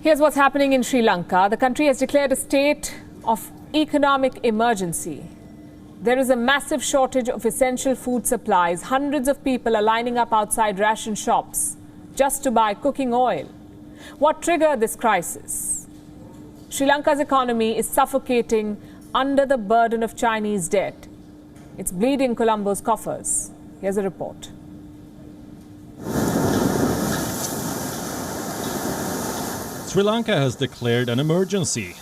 Here's what's happening in Sri Lanka. The country has declared a state of economic emergency. There is a massive shortage of essential food supplies. Hundreds of people are lining up outside ration shops just to buy cooking oil. What triggered this crisis? Sri Lanka's economy is suffocating under the burden of Chinese debt. It's bleeding Colombo's coffers. Here's a report. Sri Lanka has declared an emergency.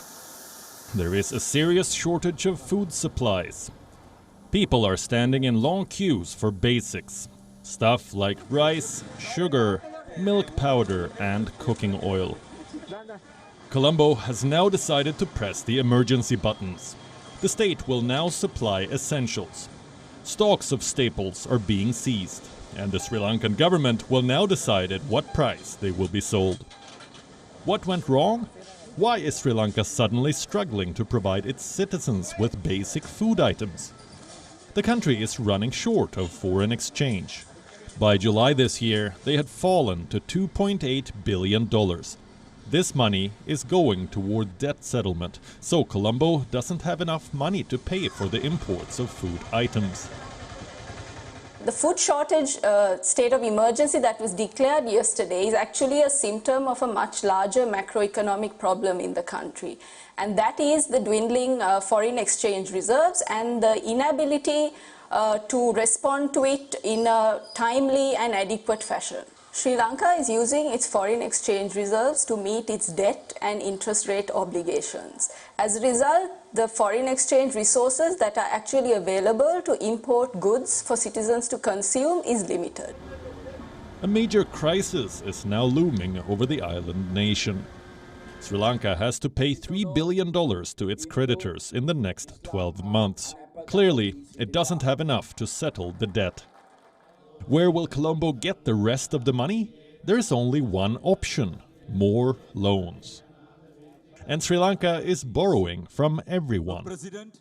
There is a serious shortage of food supplies. People are standing in long queues for basics. Stuff like rice, sugar, milk powder and cooking oil. Colombo has now decided to press the emergency buttons. The state will now supply essentials. Stocks of staples are being seized, and the Sri Lankan government will now decide at what price they will be sold. What went wrong? Why is Sri Lanka suddenly struggling to provide its citizens with basic food items? The country is running short of foreign exchange. By July this year, they had fallen to $2.8 billion. This money is going toward debt settlement, so Colombo doesn't have enough money to pay for the imports of food items. The food shortage state of emergency that was declared yesterday is actually a symptom of a much larger macroeconomic problem in the country. And that is the dwindling foreign exchange reserves and the inability to respond to it in a timely and adequate fashion. Sri Lanka is using its foreign exchange reserves to meet its debt and interest rate obligations. As a result, the foreign exchange resources that are actually available to import goods for citizens to consume is limited. A major crisis is now looming over the island nation. Sri Lanka has to pay $3 billion to its creditors in the next 12 months. Clearly, it doesn't have enough to settle the debt. Where will Colombo get the rest of the money? There's only one option: more loans. And Sri Lanka is borrowing from everyone.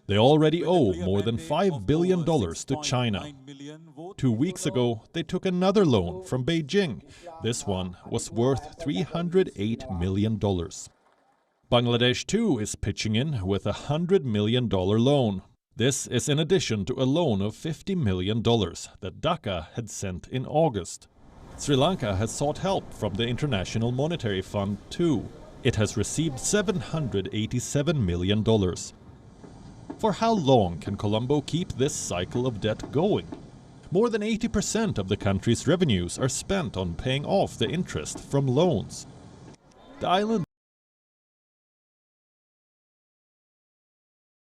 They already owe more than $5 billion to China. 2 weeks ago, they took another loan from Beijing. This one was worth $308 million. Bangladesh too is pitching in with a $100 million loan. This is in addition to a loan of $50 million that Dhaka had sent in August. Sri Lanka has sought help from the International Monetary Fund too. It has received $787 million. For how long can Colombo keep this cycle of debt going? More than 80% of the country's revenues are spent on paying off the interest from loans. The island